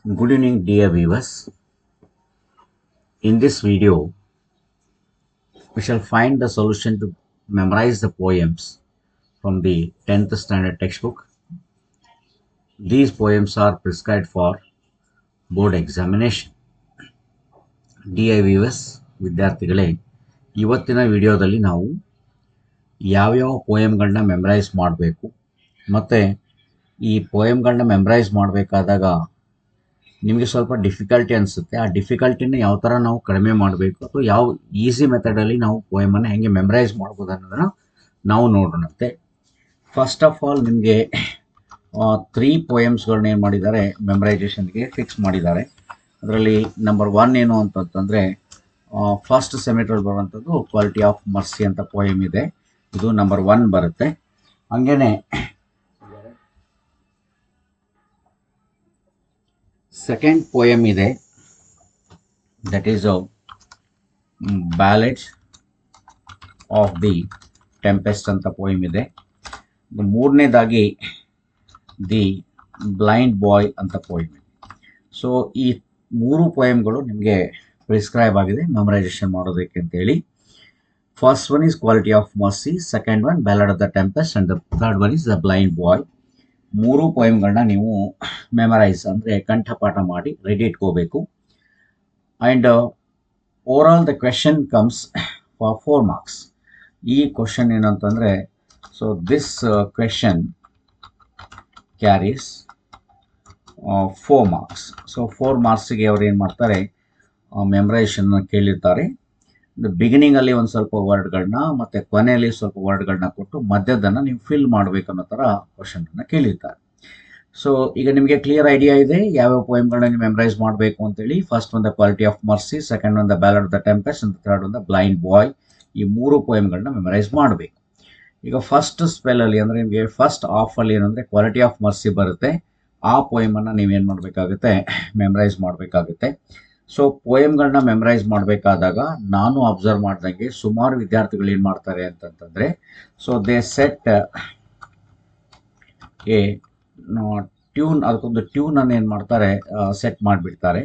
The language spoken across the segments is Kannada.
Good evening, dear viewers. In this video, we shall find the solution to memorize the poems from the 10th standard textbook. These poems are prescribed for board examination. Dear viewers, ವಿದ್ಯಾರ್ಥಿಗಳೇ, ಇವತ್ತಿನ ವಿಡಿಯೋದಲ್ಲಿ ನಾವು ಯಾವ್ಯಾವ ಪೋಯಮ್ಗಳನ್ನ ಮೆಮರೈಸ್ ಮಾಡಬೇಕು ಮತ್ತು ಈ ಪೋಯಮ್ಗಳನ್ನ ಮೆಮರೈಸ್ ಮಾಡಬೇಕಾದಾಗ ನಿಮಗೆ ಸ್ವಲ್ಪ ಡಿಫಿಕಲ್ಟಿ ಅನಿಸುತ್ತೆ. ಆ ಡಿಫಿಕಲ್ಟಿನ ಯಾವ ಥರ ನಾವು ಕಡಿಮೆ ಮಾಡಬೇಕು ಅಥವಾ ಯಾವ ಈಸಿ ಮೆಥಡಲ್ಲಿ ನಾವು ಪೋಯಮನ್ನು ಹೆಂಗೆ ಮೆಮರೈಸ್ ಮಾಡ್ಬೋದು ಅನ್ನೋದನ್ನು ನಾವು ನೋಡೋಣಂತೆ. ಫಸ್ಟ್ ಆಫ್ ಆಲ್ ನಿಮಗೆ 3 ಪೋಯಮ್ಸ್ಗಳನ್ನ ಏನು ಮಾಡಿದ್ದಾರೆ, ಮೆಮರೈಸೇಷನ್ಗೆ ಫಿಕ್ಸ್ ಮಾಡಿದ್ದಾರೆ. ಅದರಲ್ಲಿ ನಂಬರ್ 1 ಏನು ಅಂತಂತಂದರೆ ಫಸ್ಟ್ ಸೆಮಿಟ್ರಲ್ಲಿ ಬರುವಂಥದ್ದು ಕ್ವಾಲಿಟಿ ಆಫ್ ಮರ್ಸಿ ಅಂತ ಪೋಯಮ್ ಇದೆ. ಇದು ನಂಬರ್ 1 ಬರುತ್ತೆ. ಹಾಗೇನೆ ಸೆಕೆಂಡ್ ಪೋಯಮ್ ಇದೆ, that is ballads of the tempest ಅಂತ ಪೋಯಮ್ ಇದೆ. ಮೂರನೇದಾಗಿ ದಿ ಬ್ಲೈಂಡ್ ಬಾಯ್ ಅಂತ ಪೋಯಮ್ ಇದೆ. ಸೊ ಈ 3 ಪೋಯಮ್ಗಳು ನಿಮಗೆ ಪ್ರಿಸ್ಕ್ರೈಬ್ ಆಗಿದೆ ಮೆಮರೈಸೇಷನ್ ಮಾಡೋದಕ್ಕೆ ಅಂತೇಳಿ. First one is quality of mercy, second one ballad of the tempest and the third one is the blind ಬಾಯ್. 3 ಪೋಯಮ್ಗಳನ್ನ ನೀವು ಮೆಮರೈಸ್ ಅಂದರೆ ಕಂಠಪಾಠ ಮಾಡಿ ರೆಡಿ ಇಟ್ಕೋಬೇಕು. And over all the question comes for 4 marks. ಈ ಕ್ವಶನ್ ಏನಂತಂದರೆ, so this question carries 4 marks. So 4 ಮಾರ್ಕ್ಸಿಗೆ ಅವ್ರು ಏನು ಮಾಡ್ತಾರೆ, ಮೆಮರೈಸೇಷನ್ನ ಕೇಳಿರ್ತಾರೆ. ಬಿಗಿನಿಂಗಲ್ಲಿ ಒಂದು ಸ್ವಲ್ಪ ವರ್ಡ್ಗಳನ್ನ ಮತ್ತು ಕೊನೆಯಲ್ಲಿ ಸ್ವಲ್ಪ ವರ್ಡ್ಗಳನ್ನ ಕೊಟ್ಟು ಮಧ್ಯದನ್ನು ನೀವು ಫಿಲ್ ಮಾಡಬೇಕನ್ನೋ ಥರ ಕ್ವಶನನ್ನು ಕೇಳಿರ್ತಾರೆ. ಸೊ ಈಗ ನಿಮಗೆ ಕ್ಲಿಯರ್ ಐಡಿಯಾ ಇದೆ ಯಾವ್ಯಾವ ಪೋಯಮ್ಗಳನ್ನ ನೀವು ಮೆಮರೈಸ್ ಮಾಡಬೇಕು ಅಂತೇಳಿ. ಫಸ್ಟ್ ಒಂದು ಕ್ವಾಲಿಟಿ ಆಫ್ ಮರ್ಸಿ, ಸೆಕೆಂಡ್ ಒಂದು ballad of the tempest and third ಒಂದು ಬ್ಲೈಂಡ್ ಬಾಯ್. ಈ 3 ಪೋಯಮ್ಗಳನ್ನ ಮೆಮರೈಸ್ ಮಾಡಬೇಕು. ಈಗ ಫಸ್ಟ್ ಸ್ಪೆಲ್ಲಲ್ಲಿ ಅಂದರೆ ನಿಮಗೆ ಫಸ್ಟ್ ಆಫಲ್ಲಿ ಏನಂದರೆ ಕ್ವಾಲಿಟಿ ಆಫ್ ಮರ್ಸಿ ಬರುತ್ತೆ. ಆ ಪೋಯಮನ್ನು ನೀವೇನು ಮಾಡಬೇಕಾಗುತ್ತೆ, ಮೆಮರೈಸ್ ಮಾಡಬೇಕಾಗುತ್ತೆ. ಸೊ ಪೋಯಮ್ಗಳನ್ನ ಮೆಮರೈಸ್ ಮಾಡಬೇಕಾದಾಗ ನಾನು ಅಬ್ಸರ್ವ್ ಮಾಡ್ದಂಗೆ ಸುಮಾರು ವಿದ್ಯಾರ್ಥಿಗಳು ಏನು ಮಾಡ್ತಾರೆ ಅಂತಂತಂದರೆ, so they set A tune, ಅದಕ್ಕೊಂದು ಟ್ಯೂನನ್ನು ಏನು ಮಾಡ್ತಾರೆ, ಸೆಟ್ ಮಾಡಿಬಿಡ್ತಾರೆ.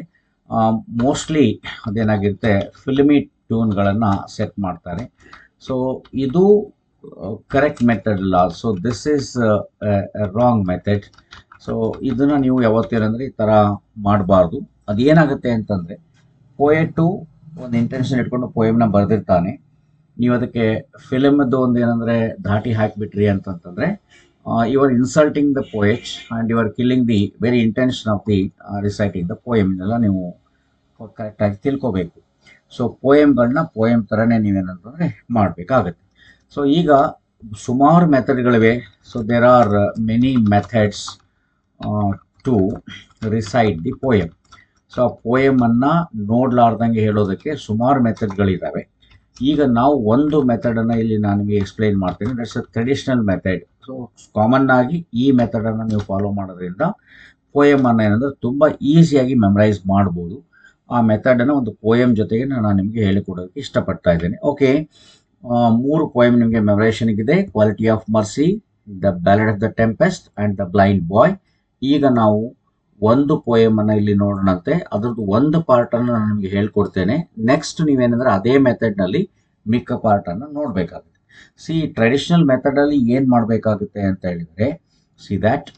ಮೋಸ್ಟ್ಲಿ ಅದೇನಾಗಿರುತ್ತೆ, ಫಿಲ್ಮಿ ಟ್ಯೂನ್ಗಳನ್ನು ಸೆಟ್ ಮಾಡ್ತಾರೆ. ಸೊ ಇದು ಕರೆಕ್ಟ್ ಮೆಥಡ್ ಅಲ್ಲ. So this is wrong method. So ಇದನ್ನು ನೀವು ಯಾವತ್ತೇನಂದರೆ ಈ ಥರ ಮಾಡಬಾರ್ದು. ಅದೇನಾಗುತ್ತೆ ಅಂತಂದರೆ, ಪೋಯೆಟು ಒಂದು ಇಂಟೆನ್ಷನ್ ಇಟ್ಕೊಂಡು ಪೋಯಮ್ನ ಬರೆದಿರ್ತಾನೆ, ನೀವು ಅದಕ್ಕೆ ಫಿಲಮ್ದು ಒಂದು ಏನಂದರೆ ಧಾಟಿ ಹಾಕಿಬಿಟ್ರಿ ಅಂತಂತಂದರೆ you are insulting the poet and you are killing the very intention of the reciting the ಪೋಯಮ್ನೆಲ್ಲ ನೀವು ಕರೆಕ್ಟಾಗಿ ತಿಳ್ಕೋಬೇಕು. ಸೊ ಪೋಯಮ್ಗಳನ್ನ ಪೋಯಮ್ ಥರನೇ ನೀವೇನಂತಂದರೆ ಮಾಡಬೇಕಾಗತ್ತೆ. ಸೊ ಈಗ ಸುಮಾರು ಮೆಥಡ್ಗಳಿವೆ. So there are many methods to recite the poem. So ಆ ಪೋಯಮನ್ನು ನೋಡಲಾರ್ದಂಗೆ ಹೇಳೋದಕ್ಕೆ ಸುಮಾರು ಮೆಥಡ್ಗಳಿದ್ದಾವೆ. ಈಗ ನಾವು ಒಂದು ಮೆಥಡನ್ನು ಇಲ್ಲಿ ನಾನು ನಿಮಗೆ ಎಕ್ಸ್ಪ್ಲೈನ್ ಮಾಡ್ತೀನಿ. That's a traditional method. So common ಆಗಿ ಈ ಮೆಥಡನ್ನು ನೀವು ಫಾಲೋ ಮಾಡೋದ್ರಿಂದ ಪೋಯಮನ್ನು ಏನಂದರೆ ತುಂಬ ಈಸಿಯಾಗಿ ಮೆಮರೈಸ್ ಮಾಡ್ಬೋದು. ಆ ಮೆಥಡನ್ನು ಒಂದು ಪೋಯಮ್ ಜೊತೆಗೆ ನಾನು ನಿಮಗೆ ಹೇಳಿಕೊಡೋದಕ್ಕೆ ಇಷ್ಟಪಡ್ತಾ ಇದ್ದೇನೆ. ಓಕೆ, 3 ಪೋಯಮ್ ನಿಮಗೆ ಮೆಮರೈಸೇಷನ್ಗಿದೆ: quality of mercy, the ballad of the tempest and the blind boy. ಈಗ ನಾವು ಒಂದು ಪೋಯಮನ್ನು ಇಲ್ಲಿ ನೋಡೋಣಂತೆ. ಅದರದ್ದು ಒಂದು ಪಾರ್ಟನ್ನು ನಾನು ನಿಮಗೆ ಹೇಳ್ಕೊಡ್ತೇನೆ. ನೆಕ್ಸ್ಟ್ ನೀವೇನೆಂದರೆ ಅದೇ ಮೆಥಡ್ನಲ್ಲಿ ಮಿಕ್ಕ ಪಾರ್ಟನ್ನು ನೋಡಬೇಕಾಗುತ್ತೆ. ಸಿ ಟ್ರೆಡಿಷ್ನಲ್ ಮೆಥಡಲ್ಲಿ ಏನು ಮಾಡಬೇಕಾಗುತ್ತೆ ಅಂತ ಹೇಳಿದರೆ, see that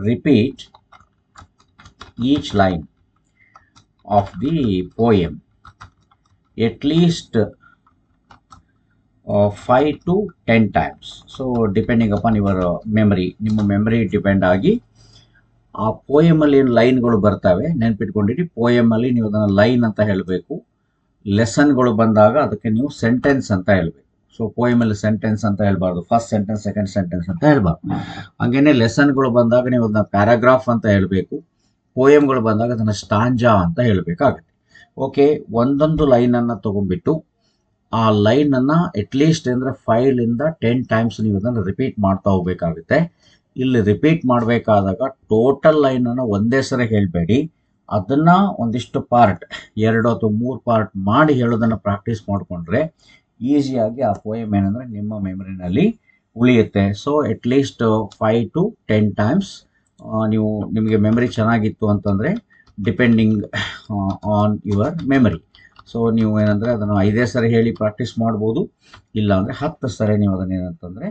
repeat each line of the poem at least 5 to 10 times. So depending upon your memory, ನಿಮ್ಮ ಮೆಮರಿ ಡಿಪೆಂಡ್ ಆಗಿ ಆ ಪೋಯಮಲ್ಲಿ ಏನು ಲೈನ್ಗಳು ಬರ್ತವೆ ನೆನ್ಪಿಟ್ಕೊಂಡಿರಿ. ಪೋಯಮಲ್ಲಿ ನೀವು ಅದನ್ನು ಲೈನ್ ಅಂತ ಹೇಳಬೇಕು. ಲೆಸನ್ಗಳು ಬಂದಾಗ ಅದಕ್ಕೆ ನೀವು ಸೆಂಟೆನ್ಸ್ ಅಂತ ಹೇಳಬೇಕು. ಸೊ ಪೋಯಮಲ್ಲಿ ಸೆಂಟೆನ್ಸ್ ಅಂತ ಹೇಳ್ಬಾರ್ದು, ಫಸ್ಟ್ ಸೆಂಟೆನ್ಸ್ ಸೆಕೆಂಡ್ ಸೆಂಟೆನ್ಸ್ ಅಂತ ಹೇಳ್ಬಾರ್ದು. ಹಾಗೇನೆ ಲೆಸನ್ಗಳು ಬಂದಾಗ ನೀವು ಅದನ್ನ ಪ್ಯಾರಾಗ್ರಾಫ್ ಅಂತ ಹೇಳಬೇಕು. ಪೋಯಮ್ಗಳು ಬಂದಾಗ ಅದನ್ನು ಸ್ಟಾಂಜಾ ಅಂತ ಹೇಳಬೇಕಾಗುತ್ತೆ. ಓಕೆ, ಒಂದೊಂದು ಲೈನನ್ನು ತೊಗೊಂಡ್ಬಿಟ್ಟು ಆ ಲೈನನ್ನು ಅಟ್ಲೀಸ್ಟ್ ಅಂದರೆ 5 ಇಂದ 10 ಟೈಮ್ಸ್ ನೀವು ಅದನ್ನು ರಿಪೀಟ್ ಮಾಡ್ತಾ ಹೋಗಬೇಕಾಗುತ್ತೆ. ಇಲ್ಲಿ ರಿಪೀಟ್ ಮಾಡಬೇಕಾದಾಗ ಟೋಟಲ್ ಲೈನನ್ನು ಒಂದೇ ಸರಿ ಹೇಳಬೇಡಿ, ಅದನ್ನು ಒಂದಿಷ್ಟು ಪಾರ್ಟ್ 2 ಅಥವಾ 3 ಪಾರ್ಟ್ ಮಾಡಿ ಹೇಳೋದನ್ನು ಪ್ರಾಕ್ಟೀಸ್ ಮಾಡಿಕೊಂಡ್ರೆ ಈಸಿಯಾಗಿ ಆ ಪೋಯಮ್ ಏನಂದರೆ ನಿಮ್ಮ ಮೆಮರಿನಲ್ಲಿ ಉಳಿಯುತ್ತೆ. ಸೊ ಅಟ್ಲೀಸ್ಟ್ 5 to 10 ಟೈಮ್ಸ್ ನೀವು ನಿಮಗೆ ಮೆಮರಿ ಚೆನ್ನಾಗಿತ್ತು ಅಂತಂದರೆ depending on your memory. So ನೀವು ಏನಂದರೆ ಅದನ್ನು 5 ಸರಿ ಹೇಳಿ ಪ್ರಾಕ್ಟೀಸ್ ಮಾಡ್ಬೋದು, ಇಲ್ಲಾಂದರೆ 10 ಸರಿ ನೀವು ಅದನ್ನು ಏನಂತಂದರೆ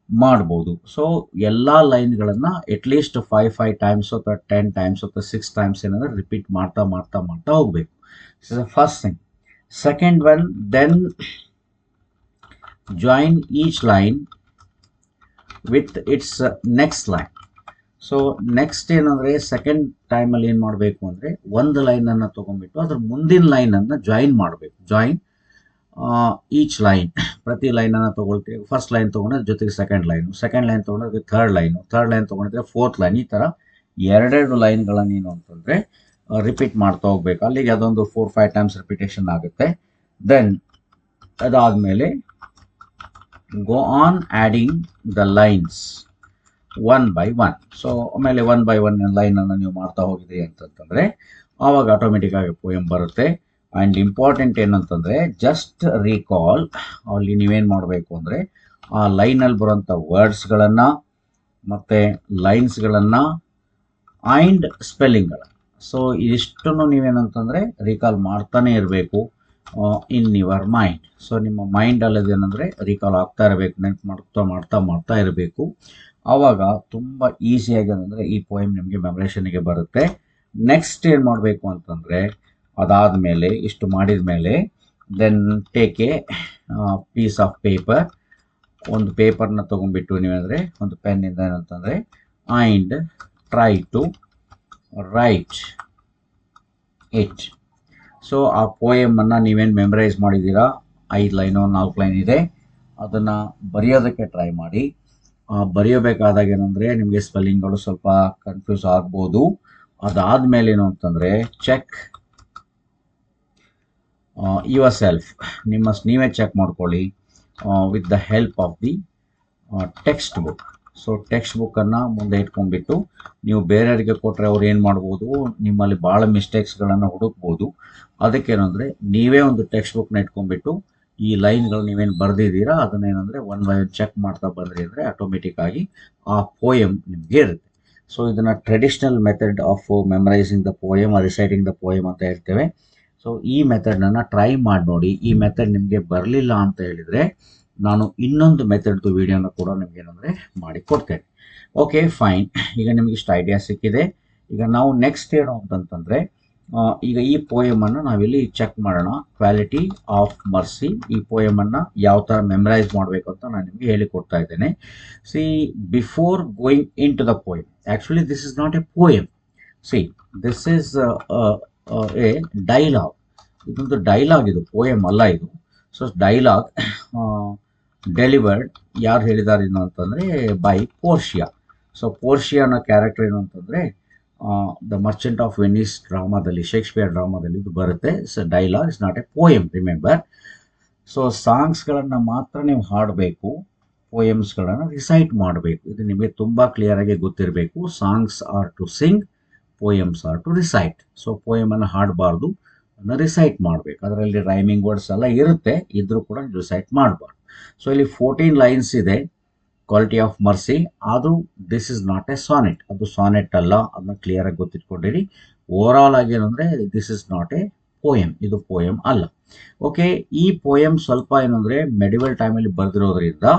ಮಾಡ್ಬೋದು. ಸೊ ಎಲ್ಲ ಲೈನ್ಗಳನ್ನು ಎಟ್ಲೀಸ್ಟ್ 5 ಟೈಮ್ಸ್ ಅಥವಾ 10 ಟೈಮ್ಸ್ ಅಥವಾ 6 ಟೈಮ್ಸ್ ಏನಂದರೆ ರಿಪೀಟ್ ಮಾಡ್ತಾ ಮಾಡ್ತಾ ಮಾಡ್ತಾ ಹೋಗಬೇಕು. This is the first thing. Second one, then join each line with its next line. So next ಏನಂದರೆ ಸೆಕೆಂಡ್ ಟೈಮಲ್ಲಿ ಏನು ಮಾಡಬೇಕು ಅಂದರೆ ಒಂದು ಲೈನನ್ನು ತೊಗೊಂಡ್ಬಿಟ್ಟು ಅದ್ರ ಮುಂದಿನ ಲೈನನ್ನು ಜಾಯಿನ್ ಮಾಡಬೇಕು. ಜಾಯಿನ್ ಈಚ್ ಲೈನ್, ಪ್ರತಿ ಲೈನನ್ನು ತೊಗೊಳ್ತೀವಿ. ಫಸ್ಟ್ ಲೈನ್ ತೊಗೊಂಡ್ರೆ ಜೊತೆಗೆ ಸೆಕೆಂಡ್ ಲೈನ್ ತೊಗೊಂಡ್ರೆ ಥರ್ಡ್ ಲೈನ್ ತೊಗೊಂಡಿದ್ರೆ ಫೋರ್ತ್ ಲೈನ್, ಈ ಥರ ಎರಡೆರಡು ಲೈನ್ಗಳನ್ನು ಏನು ಅಂತಂದರೆ ರಿಪೀಟ್ ಮಾಡ್ತಾ ಹೋಗ್ಬೇಕು. ಅಲ್ಲಿಗೆ ಅದೊಂದು 4-5 ಟೈಮ್ಸ್ ರಿಪಿಟೇಷನ್ ಆಗುತ್ತೆ. ದೆನ್ ಅದಾದಮೇಲೆ go on adding the lines one by one. So ಆಮೇಲೆ 1 by 1 ಲೈನನ್ನು ನೀವು ಮಾಡ್ತಾ ಹೋಗಿದ್ರಿ ಅಂತಂತಂದರೆ ಆವಾಗ ಆಟೋಮೆಟಿಕ್ಕಾಗಿ ಪೋಯಮ್ ಬರುತ್ತೆ. ಆ್ಯಂಡ್ ಇಂಪಾರ್ಟೆಂಟ್ ಏನಂತಂದರೆ ಜಸ್ಟ್ ರೀಕಾಲ್, ಅಲ್ಲಿ ನೀವೇನು ಮಾಡಬೇಕು ಅಂದರೆ ಆ ಲೈನಲ್ಲಿ ಬರೋಂಥ ವರ್ಡ್ಸ್ಗಳನ್ನು ಮತ್ತು ಲೈನ್ಸ್ಗಳನ್ನು ಆ್ಯಂಡ್ ಸ್ಪೆಲ್ಲಿಂಗ್ಗಳನ್ನು, ಸೊ ಇದಿಷ್ಟನ್ನು ನೀವೇನಂತಂದರೆ ರೀಕಾಲ್ ಮಾಡ್ತಾನೆ ಇರಬೇಕು ಇನ್ ಯುವರ್ ಮೈಂಡ್. ಸೊ ನಿಮ್ಮ ಮೈಂಡಲ್ಲಿ ಏನಂದರೆ ರೀಕಾಲ್ ಆಗ್ತಾ ಇರಬೇಕು, ನೆನಪು ಮಾಡ್ತಾ ಇರಬೇಕು. ಆವಾಗ ತುಂಬ ಈಸಿಯಾಗಿ ಏನಂದರೆ ಈ ಪೋಯಮ್ ನಿಮಗೆ ಮೆಮೊರೇಷನ್ಗೆ ಬರುತ್ತೆ. ನೆಕ್ಸ್ಟ್ ಏನು ಮಾಡಬೇಕು ಅಂತಂದರೆ ಅದಾದಮೇಲೆ ಇಷ್ಟು ಮಾಡಿದ ಮೇಲೆ then take a piece of paper, ಒಂದು ಪೇಪರ್ನ ತೊಗೊಂಡ್ಬಿಟ್ಟು ನೀವಂದರೆ ಒಂದು ಪೆನ್ನಿಂದ ಏನಂತಂದರೆ and try to write it. So ಆ ಪೋಯಮನ್ನು ನೀವೇನು ಮೆಮರೈಸ್ ಮಾಡಿದ್ದೀರಾ, 5 ಲೈನೋ 4 ಲೈನ್ ಇದೆ, ಅದನ್ನು ಬರೆಯೋದಕ್ಕೆ ಟ್ರೈ ಮಾಡಿ. ಬರೆಯಬೇಕಾದಾಗ ಏನಂದರೆ ನಿಮಗೆ ಸ್ಪೆಲ್ಲಿಂಗ್ಗಳು ಸ್ವಲ್ಪ ಕನ್ಫ್ಯೂಸ್ ಆಗ್ಬೋದು. ಅದಾದಮೇಲೆ ಏನು ಅಂತಂದರೆ ಚೆಕ್ ಯುವರ್ ಸೆಲ್ಫ್, ನೀವೇ ಚೆಕ್ ಮಾಡ್ಕೊಳ್ಳಿ with the help of the text book. So text ಬುಕ್ಕನ್ನು ಮುಂದೆ ಇಟ್ಕೊಂಡ್ಬಿಟ್ಟು ನೀವು ಬೇರೆಯವರಿಗೆ ಕೊಟ್ಟರೆ ಅವ್ರು ಏನು ಮಾಡ್ಬೋದು, ನಿಮ್ಮಲ್ಲಿ ಭಾಳ ಮಿಸ್ಟೇಕ್ಸ್ಗಳನ್ನು ಹುಡುಕ್ಬೋದು. ಅದಕ್ಕೇನಂದರೆ ನೀವೇ ಒಂದು ಟೆಕ್ಸ್ಟ್ ಬುಕ್ನ ಇಟ್ಕೊಂಡ್ಬಿಟ್ಟು ಈ ಲೈನ್ಗಳು ನೀವೇನು ಬರೆದಿದ್ದೀರಾ ಅದನ್ನೇನೆಂದರೆ 1 by 1 ಚೆಕ್ ಮಾಡ್ತಾ ಬಂದ್ರಿ ಅಂದರೆ ಆಟೋಮೆಟಿಕ್ಕಾಗಿ ಆ ಪೋಯಮ್ ನಿಮಗೆ ಇರುತ್ತೆ. ಸೊ ಇದನ್ನು traditional method of memorising the poem, reciting the poem ಅಂತ ಹೇಳ್ತೇವೆ. ಸೊ ಈ ಮೆಥಡನ್ನು ಟ್ರೈ ಮಾಡಿ ನೋಡಿ. ಈ ಮೆಥಡ್ ನಿಮಗೆ ಬರಲಿಲ್ಲ ಅಂತ ಹೇಳಿದರೆ ನಾನು ಇನ್ನೊಂದು ಮೆಥಡ್ದು ವಿಡಿಯೋನ ಕೂಡ ನಿಮ್ಗೆ ಏನಂದರೆ ಮಾಡಿ ಕೊಡ್ತೇನೆ. ಓಕೆ ಫೈನ್, ಈಗ ನಿಮಗೆ ಇಷ್ಟು ಐಡಿಯಾ ಸಿಕ್ಕಿದೆ. ಈಗ ನಾವು ನೆಕ್ಸ್ಟ್ ಏನು ಅಂತಂತಂದರೆ ಈಗ ಈ ಪೋಯಮನ್ನು ನಾವಿಲ್ಲಿ ಚೆಕ್ ಮಾಡೋಣ. ಕ್ವಾಲಿಟಿ ಆಫ್ ಮರ್ಸಿ, ಈ ಪೋಯಮನ್ನು ಯಾವ ಥರ ಮೆಮರೈಸ್ ಮಾಡಬೇಕು ಅಂತ ನಾನು ನಿಮಗೆ ಹೇಳಿಕೊಡ್ತಾ ಇದ್ದೇನೆ. See, before going into the poem, actually this is not a poem. See, this is a dialogue. ಇದೊಂದು ಡೈಲಾಗ್, ಇದು ಪೋಯಮ್ ಅಲ್ಲ ಇದು. ಸೊ ಡೈಲಾಗ್ ಡೆಲಿವರ್ಡ್ ಯಾರು ಹೇಳಿದ್ದಾರೆ ಏನು ಅಂತಂದರೆ ಬೈ ಪೋರ್ಷಿಯಾ. ಸೊ ಪೋರ್ಷಿಯಾ ಅನ್ನೋ ಕ್ಯಾರೆಕ್ಟರ್ ಏನು ಅಂತಂದರೆ ದ ಮರ್ಚೆಂಟ್ ಆಫ್ ವೆನಿಸ್ ಡ್ರಾಮಾದಲ್ಲಿ, ಶೇಕ್ಸ್ಪಿಯರ್ ಡ್ರಾಮಾದಲ್ಲಿ ಇದು ಬರುತ್ತೆ. So dialogue is not a poem, remember. So ಸಾಂಗ್ಸ್ಗಳನ್ನು ಮಾತ್ರ ನೀವು ಹಾಡಬೇಕು, ಪೋಯಮ್ಸ್ಗಳನ್ನು ರಿಸೈಟ್ ಮಾಡಬೇಕು. ಇದು ನಿಮಗೆ ತುಂಬ ಕ್ಲಿಯರಾಗಿ ಗೊತ್ತಿರಬೇಕು. Songs are to sing, poems are to recite. So ಪೋಯಮನ್ನು ಹಾಡಬಾರ್ದು, ಅದನ್ನು ರಿಸೈಟ್ ಮಾಡಬೇಕು. ಅದರಲ್ಲಿ ರೈಮಿಂಗ್ ವರ್ಡ್ಸ್ ಎಲ್ಲ ಇರುತ್ತೆ, ಇದ್ರೂ ಕೂಡ ರಿಸೈಟ್ ಮಾಡಬಾರ್ದು. ಸೊ ಇಲ್ಲಿ 14 ಲೈನ್ಸ್ ಇದೆ ಕ್ವಾಲಿಟಿ ಆಫ್ ಮರ್ಸಿ. ಅದು this is not A sonnet, ಅದು ಸಾನೆಟ್ ಅಲ್ಲ, ಅದನ್ನ ಕ್ಲಿಯರಾಗಿ ಗೊತ್ತಿಟ್ಕೊಂಡಿರಿ. ಓವರಾಲ್ ಆಗಿ ಏನಂದರೆ this is not a poem, ಇದು ಪೋಯಮ್ ಅಲ್ಲ. ಓಕೆ, ಈ ಪೋಯಮ್ ಸ್ವಲ್ಪ ಏನಂದರೆ ಮೆಡಿವಲ್ ಟೈಮಲ್ಲಿ ಬರೆದಿರೋದ್ರಿಂದ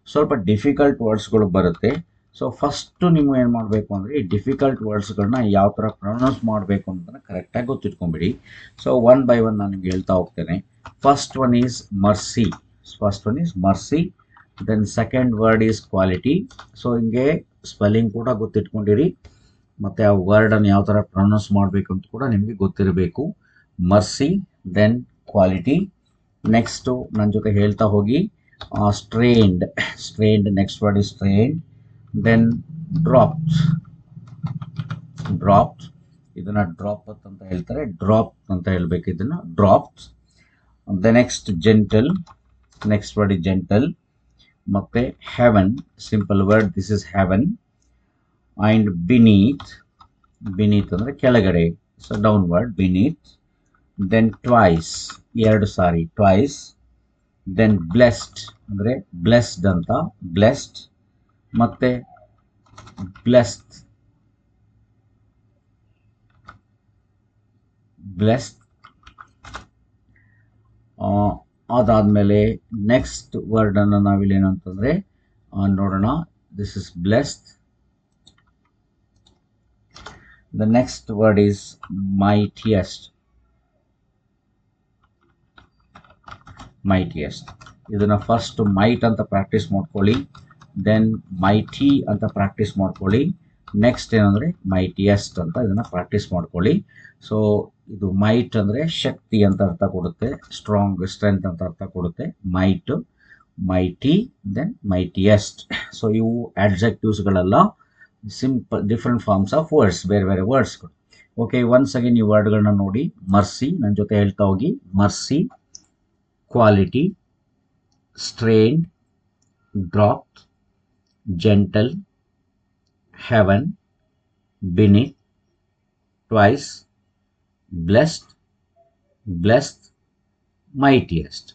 ಸ್ವಲ್ಪ ಡಿಫಿಕಲ್ಟ್ ವರ್ಡ್ಸ್ಗಳು ಬರುತ್ತೆ. ಸೊ ಫಸ್ಟು ನೀವು ಏನು ಮಾಡಬೇಕು ಅಂದರೆ ಈ ಡಿಫಿಕಲ್ಟ್ ವರ್ಡ್ಸ್ಗಳನ್ನ ಯಾವ ಥರ ಪ್ರೊನೌನ್ಸ್ ಮಾಡಬೇಕು ಅಂತ ಕರೆಕ್ಟಾಗಿ ಗೊತ್ತಿಟ್ಕೊಂಬಿಡಿ. ಸೊ 1 by 1 ನಾನು ನಿಮ್ಗೆ ಹೇಳ್ತಾ ಹೋಗ್ತೇನೆ. First one is mercy, then second word is quality. So ಹಿಂಗೆ ಸ್ಪೆಲ್ಲಿಂಗ್ ಕೂಡ ಗೊತ್ತಿಟ್ಕೊಂಡಿರಿ, ಮತ್ತು ಆ ವರ್ಡನ್ನು ಯಾವ ಥರ ಪ್ರೊನೌನ್ಸ್ ಮಾಡಬೇಕು ಅಂತ ಕೂಡ ನಿಮಗೆ ಗೊತ್ತಿರಬೇಕು. Mercy, then quality. ನೆಕ್ಸ್ಟು ನನ್ನ ಜೊತೆ ಹೇಳ್ತಾ ಹೋಗಿ. Strained, next word is strained. Then dropped, ಇದನ್ನು ಡ್ರಾಪ್ ಅಂತ ಹೇಳ್ತಾರೆ, ಡ್ರಾಪ್ ಅಂತ ಹೇಳ್ಬೇಕು ಇದನ್ನು, dropped. The next gentle, next word is gentle. ಮತ್ತು heaven, simple word, this is heaven. And beneath ಅಂದರೆ ಕೆಳಗಡೆ, so downward, beneath. Then twice, 2 ಸಾರಿ, ಟ್ವೈಸ್. ದೆನ್ ಬ್ಲೆಸ್ಡ್ ಅಂದರೆ ಬ್ಲೆಸ್ಡ್ ಅಂತ, ಬ್ಲೆಸ್ಡ್. ಮತ್ತು ಬ್ಲೆಸ್ಡ್, ಬ್ಲೆಸ್ಡ್. ಅದಾದಮೇಲೆ ನೆಕ್ಸ್ಟ್ ವರ್ಡನ್ನು ನಾವಿಲ್ಲಿ ಏನಂತಂದರೆ ನೋಡೋಣ. This is blessed. The next word is mightiest. Mightiest. ಇದನ್ನು ಫಸ್ಟ್ ಮೈಟ್ ಅಂತ ಪ್ರಾಕ್ಟೀಸ್ ಮಾಡ್ಕೊಳ್ಳಿ, ದೆನ್ ಮೈಟಿ ಅಂತ ಪ್ರಾಕ್ಟೀಸ್ ಮಾಡ್ಕೊಳ್ಳಿ, ನೆಕ್ಸ್ಟ್ ಏನಂದರೆ ಮೈಟಿಯೆಸ್ಟ್ ಅಂತ ಇದನ್ನು ಪ್ರಾಕ್ಟೀಸ್ ಮಾಡ್ಕೊಳ್ಳಿ. ಸೊ ಇದು ಮೈಟ್ ಅಂದರೆ ಶಕ್ತಿ ಅಂತ ಅರ್ಥ ಕೊಡುತ್ತೆ, ಸ್ಟ್ರಾಂಗ್, ಸ್ಟ್ರೆಂತ್ ಅಂತ ಅರ್ಥ ಕೊಡುತ್ತೆ. Might, mighty, then mightiest. So ಇವು ಆಡ್ಜೆಕ್ಟಿವ್ಸ್ಗಳೆಲ್ಲ simple different forms of words, ಬೇರೆ ಬೇರೆ ವರ್ಡ್ಸ್ಗಳು. ಓಕೆ, ಒನ್ಸ್ ಅಗೇನ್ ಈ ವರ್ಡ್ಗಳನ್ನ ನೋಡಿ. ಮರ್ಸಿ, ನನ್ನ ಜೊತೆ ಹೇಳ್ತಾ ಹೋಗಿ. Mercy, quality, strained, dropped, gentle, heaven, beneath, twice, blessed, blessed, mightiest.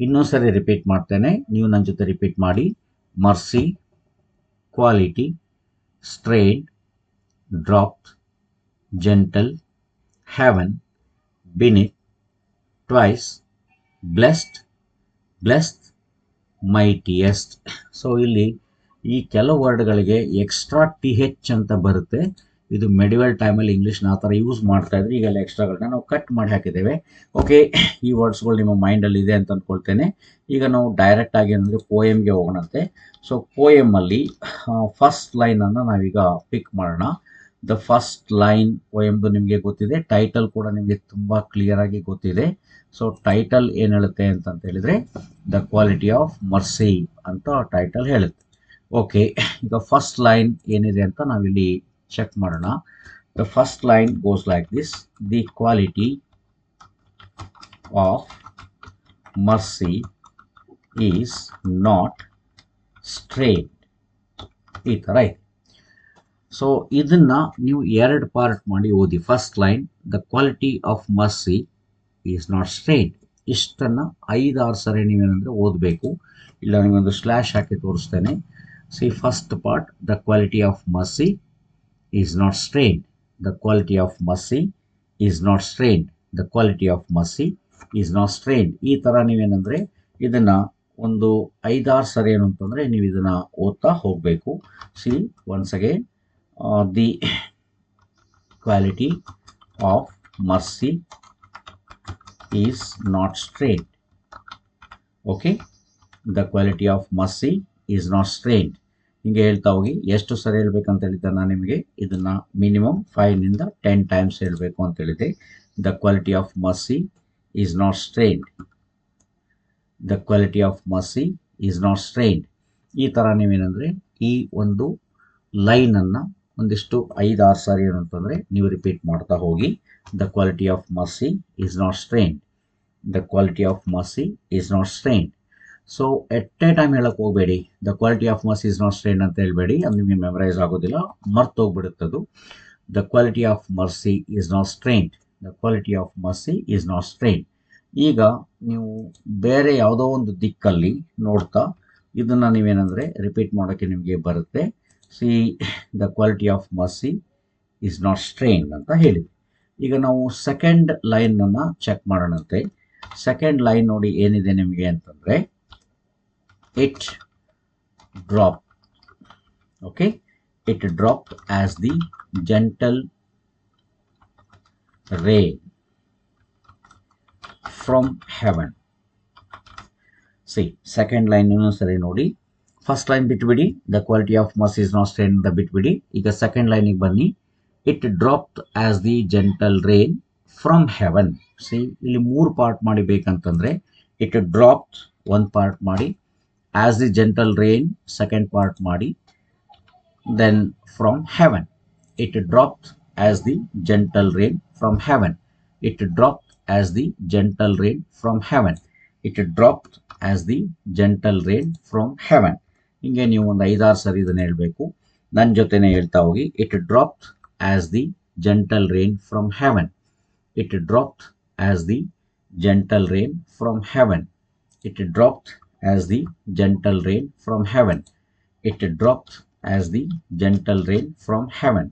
ಇನ್ನೊಂದು ಸರಿ ರಿಪೀಟ್ ಮಾಡ್ತೇನೆ, ನೀವು ನನ್ನ ಜೊತೆ ರಿಪೀಟ್ ಮಾಡಿ. Mercy, quality, strained, dropped, gentle, heaven, beneath, twice, blessed, blessed, mightiest. So ಇಲ್ಲಿ ಈ ಕೆಲವು ವರ್ಡ್ಗಳಿಗೆ ಎಕ್ಸ್ಟ್ರಾ ಟಿ ಹೆಚ್ ಅಂತ ಬರುತ್ತೆ. ಇದು ಮೆಡಿವಲ್ ಟೈಮಲ್ಲಿ ಇಂಗ್ಲೀಷ್ನ ಆ ಥರ ಯೂಸ್ ಮಾಡ್ತಾ ಇದ್ರೆ, ಈಗೆಲ್ಲ ಎಕ್ಸ್ಟ್ರಾಗಳನ್ನ ನಾವು ಕಟ್ ಮಾಡಿ ಹಾಕಿದ್ದೇವೆ. ಓಕೆ, ಈ ವರ್ಡ್ಸ್ಗಳು ನಿಮ್ಮ ಮೈಂಡಲ್ಲಿ ಇದೆ ಅಂತ ಅಂದ್ಕೊಳ್ತೇನೆ. ಈಗ ನಾವು ಡೈರೆಕ್ಟ್ ಆಗಿ ಏನಂದರೆ ಪೋಯಮ್ಗೆ ಹೋಗೋಣಂತೆ. ಸೊ ಪೋಯಮಲ್ಲಿ ಫಸ್ಟ್ ಲೈನನ್ನು ನಾವೀಗ ಪಿಕ್ ಮಾಡೋಣ. ದ ಫಸ್ಟ್ ಲೈನ್ ಪೋಯಮ್ದು ನಿಮಗೆ ಗೊತ್ತಿದೆ, ಟೈಟಲ್ ಕೂಡ ನಿಮಗೆ ತುಂಬ ಕ್ಲಿಯರಾಗಿ ಗೊತ್ತಿದೆ. ಸೊ ಟೈಟಲ್ ಏನು ಹೇಳುತ್ತೆ ಅಂತ ಹೇಳಿದರೆ, ದ ಕ್ವಾಲಿಟಿ ಆಫ್ ಮರ್ಸಿ ಅಂತ ಟೈಟಲ್ ಹೇಳುತ್ತೆ. ಓಕೆ, ಈಗ ಫಸ್ಟ್ ಲೈನ್ ಏನಿದೆ ಅಂತ ನಾವಿಲ್ಲಿ ಚೆಕ್ ಮಾಡೋಣ. The first line goes like this: the quality of mercy is not straight. ಈ ಥರ ಇದೆ. ಸೊ ಇದನ್ನು ನೀವು ಎರಡು ಪಾರ್ಟ್ ಮಾಡಿ ಓದಿ. First line, the quality of mercy is not straight. ಇಷ್ಟನ್ನು 5-6 ಸರಿ ನೀವೇನಂದರೆ ಓದಬೇಕು. ಇಲ್ಲ ನಿಮಗೊಂದು ಸ್ಲ್ಯಾಶ್ ಹಾಕಿ ತೋರಿಸ್ತೇನೆ. See, first part, the quality of mercy is not strained. The quality of mercy is not strained. The quality of mercy is not strained. ಈ ಥರ ನೀವೇನಂದರೆ ಇದನ್ನು ಒಂದು 5-6 ಸರಿ ಏನು ಅಂತಂದರೆ ನೀವು ಇದನ್ನು ಓದ್ತಾ ಹೋಗಬೇಕು. See, once again, the quality of mercy is not strained. Okay, the quality of mercy is not strained. ಹಿಂಗೆ ಹೇಳ್ತಾ ಹೋಗಿ. ಎಷ್ಟು ಸರಿ ಹೇಳ್ಬೇಕಂತ ಹೇಳಿದ್ದೆ ನಾನು ನಿಮಗೆ, ಇದನ್ನು ಮಿನಿಮಮ್ 5 to 10 ಟೈಮ್ಸ್ ಹೇಳಬೇಕು ಅಂತ ಹೇಳಿದೆ. The quality of mercy is not strained. The quality of mercy is not strained. ಈ ಥರ ನೀವೇನಂದರೆ ಈ ಒಂದು ಲೈನನ್ನು ಒಂದಿಷ್ಟು 5-6 ಸಾರಿ ಏನಂತಂದರೆ ನೀವು ರಿಪೀಟ್ ಮಾಡ್ತಾ ಹೋಗಿ. The quality of mercy is not strained. The quality of mercy is not strained. So at a time ಹೇಳಕ್ಕೆ ಹೋಗಬೇಡಿ. The quality of mercy is not strained ಅಂತ ಹೇಳಬೇಡಿ, ಅದು ನಿಮಗೆ ಮೆಮರೈಸ್ ಆಗೋದಿಲ್ಲ, ಮರ್ತೋಗ್ಬಿಡುತ್ತದು. The quality of mercy is not strained. The quality of mercy is not strained. ಈಗ ನೀವು ಬೇರೆ ಯಾವುದೋ ಒಂದು ದಿಕ್ಕಲ್ಲಿ ನೋಡ್ತಾ ಇದನ್ನು ನೀವೇನಂದರೆ ರಿಪೀಟ್ ಮಾಡೋಕ್ಕೆ ನಿಮಗೆ ಬರುತ್ತೆ. See, the quality of mercy is not strained ಅಂತ ಹೇಳಿ. ಈಗ ನಾವು ಸೆಕೆಂಡ್ ಲೈನನ್ನು ಚೆಕ್ ಮಾಡೋಣಂತೆ. ಸೆಕೆಂಡ್ ಲೈನ್ ನೋಡಿ ಏನಿದೆ ನಿಮಗೆ ಅಂತಂದರೆ, it drop. Okay, it drop as the gentle rain from heaven. See, second line ಸರಿ ನೋಡಿ. ಫಸ್ಟ್ ಲೈನ್ ಬಿಟ್ಬಿಡಿ, the quality of mercy is not strained ಅಂತ ಬಿಟ್ಬಿಡಿ. ಈಗ ಸೆಕೆಂಡ್ ಲೈನಿಗೆ ಬನ್ನಿ. It dropped as the gentle rain from heaven. See, ಇಲ್ಲಿ 3 ಪಾರ್ಟ್ ಮಾಡಿ ಬೇಕಂತಂದರೆ, ಇಟ್ ಡ್ರಾಪ್ಡ್ ಒಂದು ಪಾರ್ಟ್ ಮಾಡಿ, as the gentle rain second part ಮಾಡಿ, then from heaven. It dropped as the gentle rain from heaven. It dropped as the gentle rain from heaven. It dropped as the gentle rain from heaven. ಹಿಂಗೆ ನೀವು ಒಂದು 5-6 ಸರಿ ಇದನ್ನು ಹೇಳಬೇಕು. ನನ್ನ ಜೊತೆನೇ ಹೇಳ್ತಾ ಹೋಗಿ. It dropped as the gentle rain from heaven. It dropped as the gentle rain from heaven. It dropped as the gentle rain from heaven. It dropped as the gentle rain from heaven.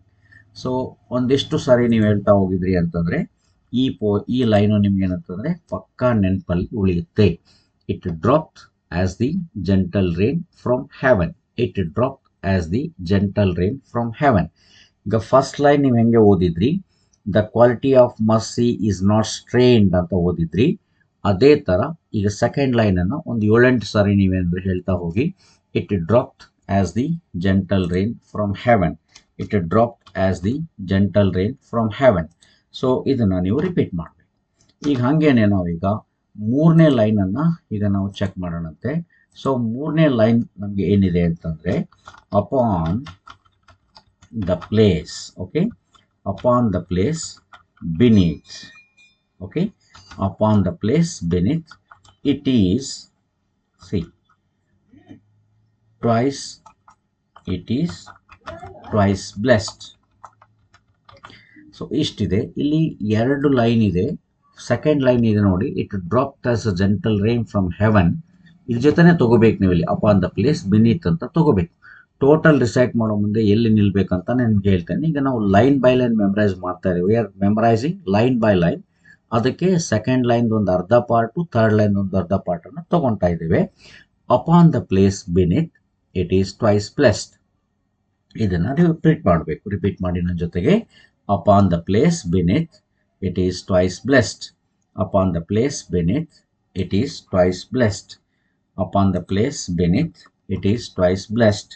So ಒಂದಿಷ್ಟು ಸಾರಿ ನೀವು ಹೇಳ್ತಾ ಹೋಗಿದ್ರಿ ಅಂತಂದರೆ ಈ ಲೈನು ನಿಮ್ಗೆ ಏನಂತಂದ್ರೆ ಪಕ್ಕಾ ನೆನಪಲ್ಲಿ ಉಳಿಯುತ್ತೆ. It drop as the gentle rain from heaven. It drop as the gentle rain from heaven. ಈಗ ಫಸ್ಟ್ ಲೈನ್ ನೀವು ಹೆಂಗೆ ಓದಿದ್ರಿ, the quality of mercy is not strained ಅಂತ ಓದಿದ್ರಿ. ಅದೇ ತರ ಈಗ ಸೆಕೆಂಡ್ ಲೈನ್ ಅನ್ನು ಒಂದು 7-8 ಸಾರಿ ನೀವೇನಾದ್ರೂ ಹೇಳ್ತಾ ಹೋಗಿ. It drop as the gentle rain from heaven. It drop as the gentle rain from Heaven. So ಇದನ್ನ ನೀವು ರಿಪೀಟ್ ಮಾಡಬೇಕು. ಈಗ ಹಾಗೇನೆ ನಾವೀಗ ಮೂರನೇ ಲೈನ್ ಅನ್ನ ಈಗ ನಾವು ಚೆಕ್ ಮಾಡೋಣಂತೆ. ಸೊ ಮೂರನೇ ಲೈನ್ ನಮ್ಗೆ ಏನಿದೆ ಅಂತಂದ್ರೆ upon the place. Okay, upon the place beneath. Okay, upon the place beneath, it is, see, twice, it is twice blessed. So ಇಷ್ಟಿದೆ. ಇಲ್ಲಿ 2 ಲೈನ್ ಇದೆ. ಸೆಕೆಂಡ್ ಲೈನ್ ಇದೆ ನೋಡಿ, it dropped as a gentle rain from heaven. ಇದ್ರ ಜೊತೆನೆ ತಗೋಬೇಕು ನೀವು ಇಲ್ಲಿ ಅಪಾನ್ ದ ಪ್ಲೇಸ್ ಬಿನೀತ್ ಅಂತ ತಗೋಬೇಕು. ಟೋಟಲ್ ರಿಸೈಟ್ ಮಾಡೋ ಮುಂದೆ ಎಲ್ಲಿ ನಿಲ್ಬೇಕಂತ ನಿಮ್ಗೆ ಹೇಳ್ತೇನೆ. ಈಗ ನಾವು ಲೈನ್ ಬೈ ಲೈನ್ ಮೆಮರೈಸ್ ಮಾಡ್ತಾ ಇದ್ದೀವಿ. We are memorising line by line. ಅದಕ್ಕೆ ಸೆಕೆಂಡ್ ಲೈನ್ ಒಂದು ಅರ್ಧ ಪಾರ್ಟು, ಥರ್ಡ್ ಲೈನ್ ಒಂದು ಅರ್ಧ ಪಾರ್ಟ್ ಅನ್ನು ತಗೊಳ್ತಾ ಇದ್ದೇವೆ. Upon the place ಬಿನಿತ್ it is twice blessed. ಇದನ್ನ ರಿಪೀಟ್ ಮಾಡಬೇಕು. ರಿಪೀಟ್ ಮಾಡಿ ನನ್ನ ಜೊತೆಗೆ. Upon the place ಬಿನಿತ್ it is twice blessed. Upon the place ಬಿನಿತ್ it is twice blessed. Upon the place ಬಿನಿತ್ it is twice blessed.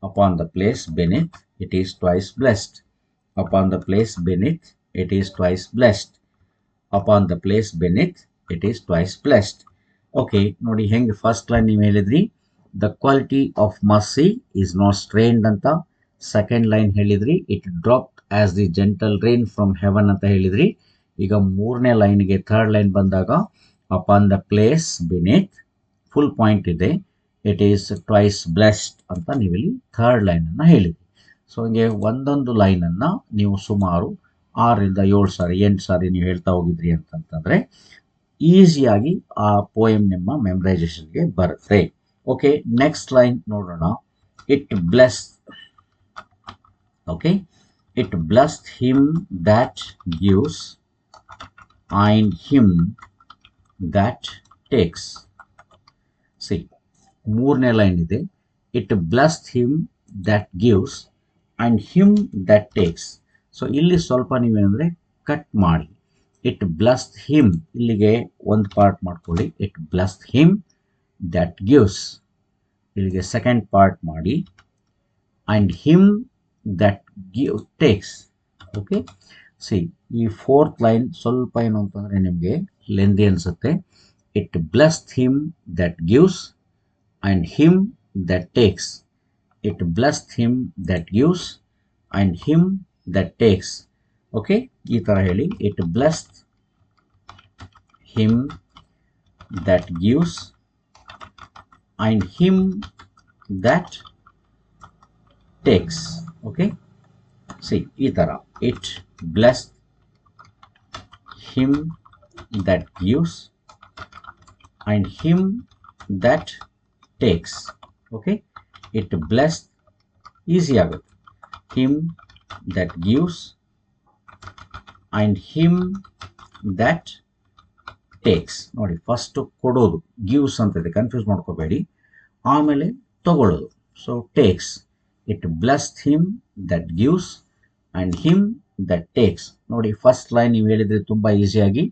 Upon the place beneath it is twice blessed. Upon the place beneath it is twice blessed. Upon the place beneath it is twice blessed. Okay, ನೋಡಿ ಹೆಂಗೆ ಫಸ್ಟ್ ಲೈನ್ ನೀವು ಹೇಳಿದ್ರಿ the quality of mercy is not strained ಅಂತ. ಸೆಕೆಂಡ್ ಲೈನ್ ಹೇಳಿದ್ರಿ it dropped as the gentle rain from heaven ಅಂತ ಹೇಳಿದ್ರಿ. ಈಗ ಮೂರನೇ ಲೈನ್ಗೆ ಥರ್ಡ್ ಲೈನ್ ಬಂದಾಗ upon the place beneath full point ಇದೆ, ಇಟ್ ಈಸ್ ಟ್ವೈಸ್ ಬ್ಲೆಸ್ಡ್ ಅಂತ ನೀವಿಲ್ಲಿ ಥರ್ಡ್ ಲೈನ್ ಅನ್ನ ಹೇಳಿದ್ರಿ. ಸೊ ಹಂಗೆ ಒಂದೊಂದು ಲೈನ್ ಅನ್ನ ನೀವು ಸುಮಾರು 6-7 ಸಾರಿ 8 ಸಾರಿ ನೀವು ಹೇಳ್ತಾ ಹೋಗಿದ್ರಿ ಅಂತಂತಂದ್ರೆ ಈಸಿಯಾಗಿ ಆ ಪೋಯಮ್ ನಿಮ್ಮ ಮೆಮರೈಸೇಷನ್ಗೆ ಬರುತ್ತೆ. ಓಕೆ, ನೆಕ್ಸ್ಟ್ ಲೈನ್ ನೋಡೋಣ. It bless. Okay, it blessed him that gives and him that takes. C, ಮೂರನೇ ಲೈನ್ ಇದೆ. It blessed him that gives and him that takes. So ಇಲ್ಲಿ ಸ್ವಲ್ಪ ನೀವೇನಂದ್ರೆ ಕಟ್ ಮಾಡಿ. ಇಟ್ ಬ್ಲೆಸ್ಡ್ ಹಿಮ್ ಇಲ್ಲಿಗೆ ಒಂದು ಪಾರ್ಟ್ ಮಾಡ್ಕೊಳ್ಳಿ. It blessed him that gives ಇಲ್ಲಿಗೆ ಸೆಕೆಂಡ್ ಪಾರ್ಟ್ ಮಾಡಿ. And him that takes. Okay, C ಈ ಫೋರ್ತ್ ಲೈನ್ ಸ್ವಲ್ಪ ಏನು ಅಂತಂದ್ರೆ ನಿಮಗೆ ಲೆಂದಿ ಅನ್ಸುತ್ತೆ. It blessed him that gives and him that takes. It blessed him that gives and him that takes. Okay, ಈ ತರ ಹೇಳಿ. It blessed him that gives and him that takes. Okay, see ಈ ತರ. It blessed him that gives and him that takes. Okay, it blessed easy ಆಗುತ್ತೆ. him that gives and him that takes. ನೋಡಿ, ಫಸ್ಟ್ ಕೊಡೋದು ಗಿವ್ಸ್ ಅಂತ ಇದೆ, ಕನ್ಫ್ಯೂಸ್ ಮಾಡ್ಕೋಬೇಡಿ. ಆಮೇಲೆ ತಗೊಳ್ಳೋದು. So takes. It blessed him that gives and him that takes. ನೋಡಿ, ಫಸ್ಟ್ ಲೈನ್ ನೀವು ಹೇಳಿದ್ರೆ ತುಂಬಾ ಈಸಿಯಾಗಿ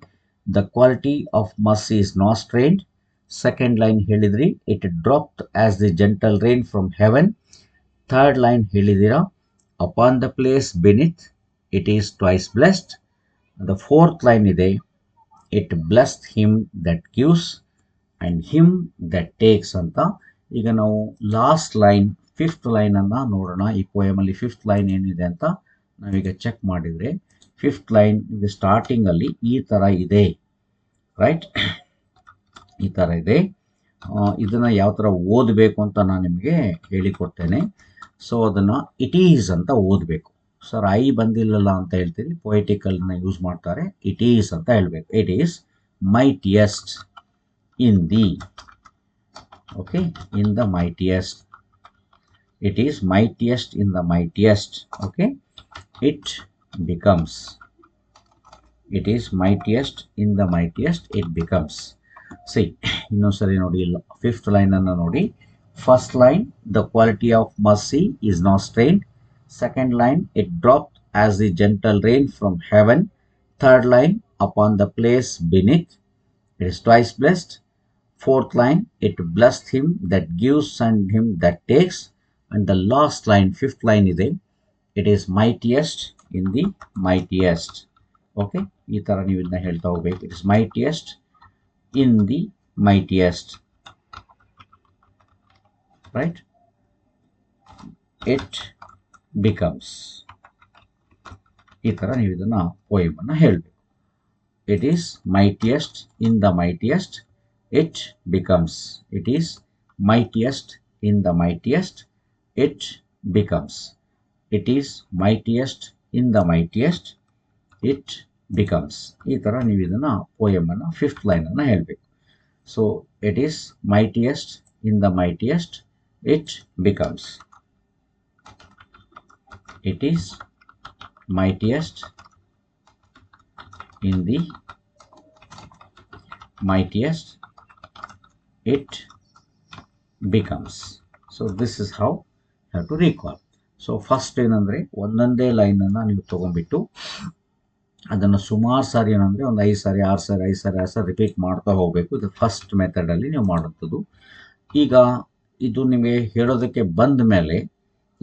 the quality of mercy is not strained. Second line ಹೇಳಿದ್ರಿ it dropped as the gentle rain from heaven. Third line ಹೇಳಿದಿರಾ upon the place beneath it is twice blessed. The fourth line ಇದೆ it blessed him that gives and him that takes ಅಂತ. ಈಗ ನಾವು ಲಾಸ್ಟ್ ಲೈನ್ ಫಿಫ್ತ್ ಲೈನ್ ಅನ್ನ ನೋಡೋಣ. ಈ ಪೋಯಮಲ್ಲಿ ಫಿಫ್ತ್ ಲೈನ್ ಏನಿದೆ ಅಂತ ನಾವೀಗ ಚೆಕ್ ಮಾಡಿದ್ರೆ ಫಿಫ್ತ್ ಲೈನ್ ಈಗ ಸ್ಟಾರ್ಟಿಂಗ್ ಅಲ್ಲಿ ಈ ತರ ಇದೆ, ರೈಟ್? ಈ ತರ ಇದೆ. ಇದನ್ನ ಯಾವ ತರ ಓದಬೇಕು ಅಂತ ನಾನು ನಿಮಗೆ ಹೇಳಿಕೊಡ್ತೇನೆ. ಸೊ ಅದನ್ನ ಇಟ್ ಈಸ್ ಅಂತ ಓದಬೇಕು. ಸರ್ ಐ ಬಂದಿಲ್ಲಲ್ಲ ಅಂತ ಹೇಳ್ತೀರಿ, ಪೊಯಿಟಿಕಲ್ನ ಯೂಸ್ ಮಾಡ್ತಾರೆ. ಇಟ್ ಈಸ್ ಅಂತ ಹೇಳ್ಬೇಕು. It is mightiest in the. Okay, in the mightiest. It is mightiest in the mightiest. Okay, it becomes It is mightiest in the mightiest it becomes. See, ಇನ್ನೊಂದ್ಸರಿ ನೋಡಿ ಇಲ್ಲ ಫಿಫ್ತ್ ಲೈನ್ ಅನ್ನು ನೋಡಿ. First line, the quality of mercy is not strained. Second line, it dropped as the gentle rain from heaven. Third line, upon the place beneath, it is twice blessed. Fourth line, it blessed him that gives and him that takes. And the last line, fifth line ಇದೆ, it is mightiest in the mightiest. Okay, ಈ ಥರ ನೀವು ಇದನ್ನ ಹೇಳ್ತಾ ಹೋಗ್ಬೇಕು. It is mightiest in the mightiest, right? It becomes, ಈ ಥರ ನೀವು ಇದನ್ನು ಪೋಯಮನ್ನು ಹೇಳಬೇಕು. It is mightiest in the mightiest it becomes. It is mightiest in the mightiest it becomes. It is mightiest in the mightiest it becomes. ಈ ಥರ ನೀವು ಇದನ್ನು ಪೋಯಮನ್ನು ಫಿಫ್ತ್ ಲೈನನ್ನು ಹೇಳಬೇಕು. So it is mightiest in the mightiest it becomes. It is mightiest in the mightiest it becomes. So this is how have to recall. So first ಏನಂದರೆ ಒಂದೊಂದೇ ಲೈನನ್ನು ನೀವು ತೊಗೊಂಡ್ಬಿಟ್ಟು ಅದನ್ನು ಸುಮಾರು ಸಾರಿ ಏನಂದರೆ ಒಂದು 5 ಸಾರಿ 6 ಸಾರಿ 5 ಸಾರಿ 6 ಸಾರಿ ರಿಪೀಟ್ ಮಾಡ್ತಾ ಹೋಗಬೇಕು. ಇದು ಫಸ್ಟ್ ಮೆಥಡಲ್ಲಿ ನೀವು ಮಾಡುವಂಥದ್ದು. ಈಗ ಇದು ನಿಮಗೆ ಹೇಳೋದಕ್ಕೆ ಬಂದ ಮೇಲೆ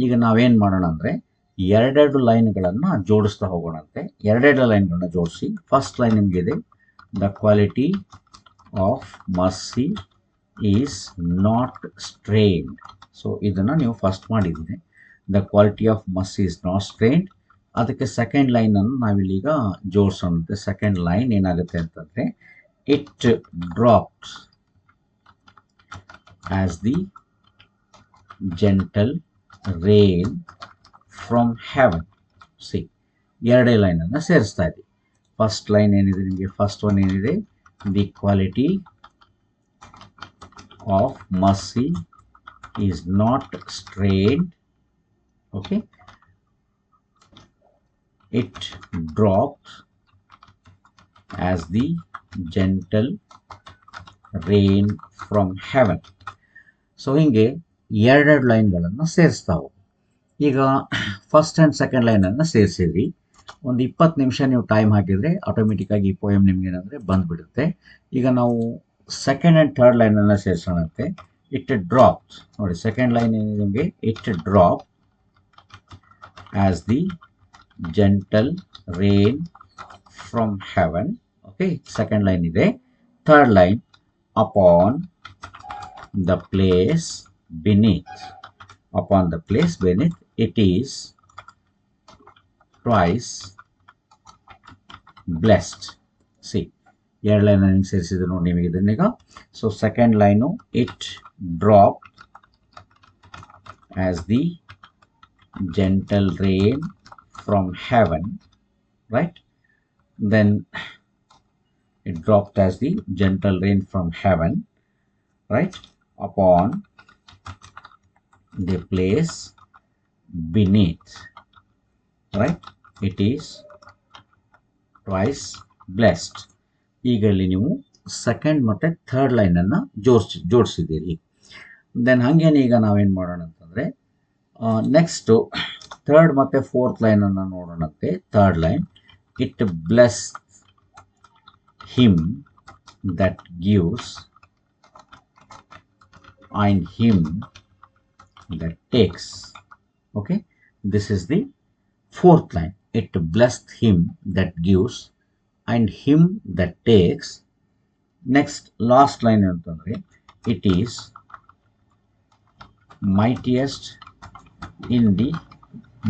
ಈಗ ನಾವೇನು ಮಾಡೋಣ ಅಂದರೆ ಎರಡೆರಡು ಲೈನ್ಗಳನ್ನು ಜೋಡಿಸ್ತಾ ಹೋಗೋಣಂತೆ. ಎರಡೆರಡು ಲೈನ್ಗಳನ್ನ ಜೋಡಿಸಿ, ಫಸ್ಟ್ ಲೈನ್ ನಿಮಗಿದೆ, the quality of mercy is not strained. So ಇದನ್ನು ನೀವು ಫಸ್ಟ್ ಮಾಡಿದ್ದೀನಿ, the quality of mercy is not strained. ಅದಕ್ಕೆ ಸೆಕೆಂಡ್ ಲೈನನ್ನು ನಾವಿಲ್ಲೀಗ ಜೋಡಿಸೋಣಂತೆ. ಸೆಕೆಂಡ್ ಲೈನ್ ಏನಾಗುತ್ತೆ ಅಂತಂದರೆ, it drops as the gentle rain from heaven. See, ಎರಡೇ ಲೈನನ್ನು ಸೇರಿಸ್ತಾ ಇದ್ದೀವಿ. ಫಸ್ಟ್ ಲೈನ್ ಏನಿದೆ ನಿಮಗೆ, ಫಸ್ಟ್ ಒನ್ ಏನಿದೆ, the quality of mercy is not strained. Okay, it drops as the gentle rain from heaven. So ಹೀಗೆ ಎರಡೆರಡು ಲೈನ್ಗಳನ್ನು ಸೇರಿಸ್ತಾವೆ. ಈಗ ಫಸ್ಟ್ ಆ್ಯಂಡ್ ಸೆಕೆಂಡ್ ಲೈನನ್ನು ಸೇರಿಸಿದ್ರಿ, ಒಂದು 20 ನಿಮಿಷ ನೀವು ಟೈಮ್ ಹಾಕಿದರೆ ಆಟೋಮೆಟಿಕ್ಕಾಗಿ ಈ ಪೋಯಮ್ ನಿಮಗೇನಂದರೆ ಬಂದುಬಿಡುತ್ತೆ. ಈಗ ನಾವು ಸೆಕೆಂಡ್ ಆ್ಯಂಡ್ ಥರ್ಡ್ ಲೈನನ್ನು ಸೇರಿಸೋಣಂತೆ. ಇಟ್ ಡ್ರಾಪ್ಸ್, ನೋಡಿ ಸೆಕೆಂಡ್ ಲೈನ್ ಏನಿದೆ ನಿಮಗೆ, it drop as the gentle rain from heaven. Okay, second line ಇದೆ. Third line, upon the place beneath. Upon the place beneath, it is twice blessed. See, ಎರಡು ಲೈನ್ ನಿಮಗೆ ಸೇರಿಸಿದ್ರು ನೋಡಿ ನಿಮಗೆ ಇದನ್ನೀಗ. So second line, it drop as the gentle rain from heaven, right? Then it dropped as the gentle rain from heaven, right, upon the place beneath, right? It is twice blessed. ಈಗ ಇಲ್ಲಿ ನೀವು ಸೆಕೆಂಡ್ ಮತ್ತು ಥರ್ಡ್ ಲೈನನ್ನು ಜೋಡಿಸಿದ್ದೀರಿ. ದೆನ್ ಹಾಗೇನೆ ಈಗ ನಾವೇನು ಮಾಡೋಣ ಅಂತಂದರೆ, ನೆಕ್ಸ್ಟು ಥರ್ಡ್ ಮತ್ತು ಫೋರ್ತ್ ಲೈನನ್ನು ನೋಡೋಣಂತೆ. Third line, it bless him that gives and him that takes. Okay, this is the fourth line. It blessed him that gives and him that takes. Next last line ಅಂತಂದರೆ, it is mightiest in the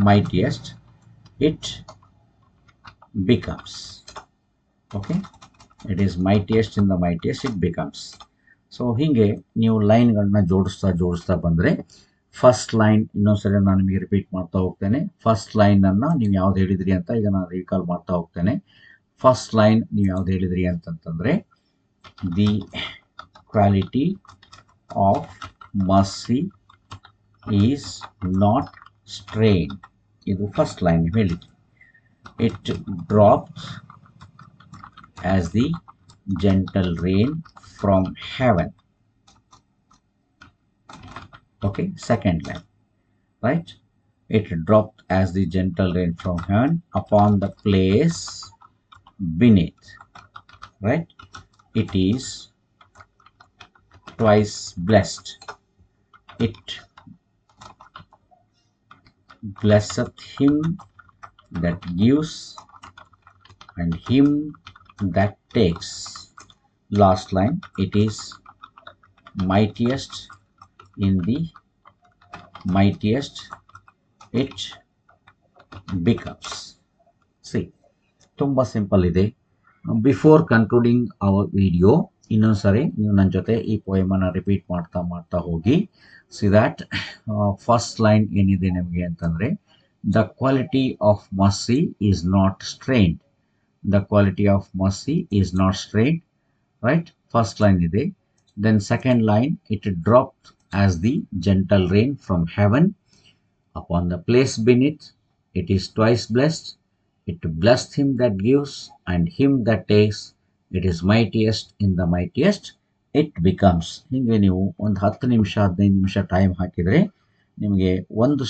mightiest it becomes. Okay, it is mightiest in the mightiest it becomes. So ಹೀಗೆ ನೀವು ಲೈನ್ಗಳನ್ನ ಜೋಡಿಸ್ತಾ ಬಂದರೆ, ಫಸ್ಟ್ ಲೈನ್ ಇನ್ನೊಂದ್ಸರಿ ನಾನು ನಿಮಗೆ ರಿಪೀಟ್ ಮಾಡ್ತಾ ಹೋಗ್ತೇನೆ. ಫಸ್ಟ್ ಲೈನನ್ನು ನೀವು ಯಾವ್ದು ಹೇಳಿದ್ರಿ ಅಂತ ಈಗ ನಾನು ರೀಕಾಲ್ ಮಾಡ್ತಾ ಹೋಗ್ತೇನೆ. ಫಸ್ಟ್ ಲೈನ್ ನೀವು ಯಾವ್ದು ಹೇಳಿದ್ರಿ ಅಂತಂತಂದರೆ, the quality of mercy is not strained. ಇದು ಫಸ್ಟ್ ಲೈನ್ ಹೇಳಿದ್ವಿ. It drops as the gentle rain from heaven. Okay, second line, right? It dropped as the gentle rain from heaven upon the place beneath, right? It is twice blessed. It blesseth him that gives and him that takes. Last line, it is mightiest in the mightiest it becomes. See, ತುಂಬ ಸಿಂಪಲ್ ಇದೆ. ಬಿಫೋರ್ ಕನ್ಕ್ಲೂಡಿಂಗ್ ಅವರ್ ವಿಡಿಯೋ ಇನ್ನೊಂದ್ಸರಿ ನೀವು ನನ್ನ ಜೊತೆ ಈ ಪೋಯಮನ್ನು ರಿಪೀಟ್ ಮಾಡ್ತಾ ಮಾಡ್ತಾ ಹೋಗಿ. ಸಿ ದ್ಯಾಟ್ ಫಸ್ಟ್ ಲೈನ್ ಏನಿದೆ ನಿಮಗೆ ಅಂತಂದರೆ, the quality of mercy is not strained. The quality of mercy is not strained, right? First line ಇದೆ. Then second line, it dropped as the gentle rain from heaven upon the place beneath. It is twice blessed. It blessed him that gives and him that takes. It is mightiest in the mightiest it becomes. ಹೀಗೆ ನೀವು ಒಂದು 10 ನಿಮಿಷ 15 ನಿಮಿಷ ಟೈಮ್ ಹಾಕಿದರೆ ನಿಮಗೆ ಒಂದು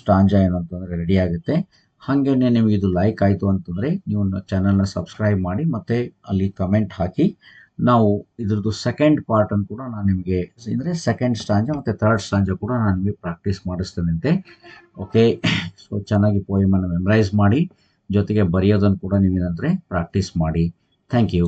ಸ್ಟಾಂಜ ಏನು ಅಂತಂದರೆ ರೆಡಿ ಆಗುತ್ತೆ. ಹಾಗೇನೆ ನಿಮಗೆ ಇದು ಲೈಕ್ ಆಯಿತು ಅಂತಂದರೆ ನೀವು ಚಾನಲ್ನ ಸಬ್ಸ್ಕ್ರೈಬ್ ಮಾಡಿ ಮತ್ತು ಅಲ್ಲಿ ಕಮೆಂಟ್ ಹಾಕಿ. ನಾವು ಇದ್ರದ್ದು ಸೆಕೆಂಡ್ ಪಾರ್ಟನ್ನು ಕೂಡ ನಾನು ನಿಮಗೆ ಅಂದರೆ ಸೆಕೆಂಡ್ ಸ್ಟಾಂಜ ಮತ್ತು ಥರ್ಡ್ ಸ್ಟಾಂಜ ಕೂಡ ನಾನು ನಿಮಗೆ ಪ್ರಾಕ್ಟೀಸ್ ಮಾಡಿಸ್ತೇನಂತೆ. ಓಕೆ, ಸೊ ಚೆನ್ನಾಗಿ ಪೋಯಮನ್ನು ಮೆಮರೈಸ್ ಮಾಡಿ, ಜೊತೆಗೆ ಬರೆಯೋದನ್ನು ಕೂಡ ನೀವೇನಂದರೆ ಪ್ರಾಕ್ಟೀಸ್ ಮಾಡಿ. Thank you.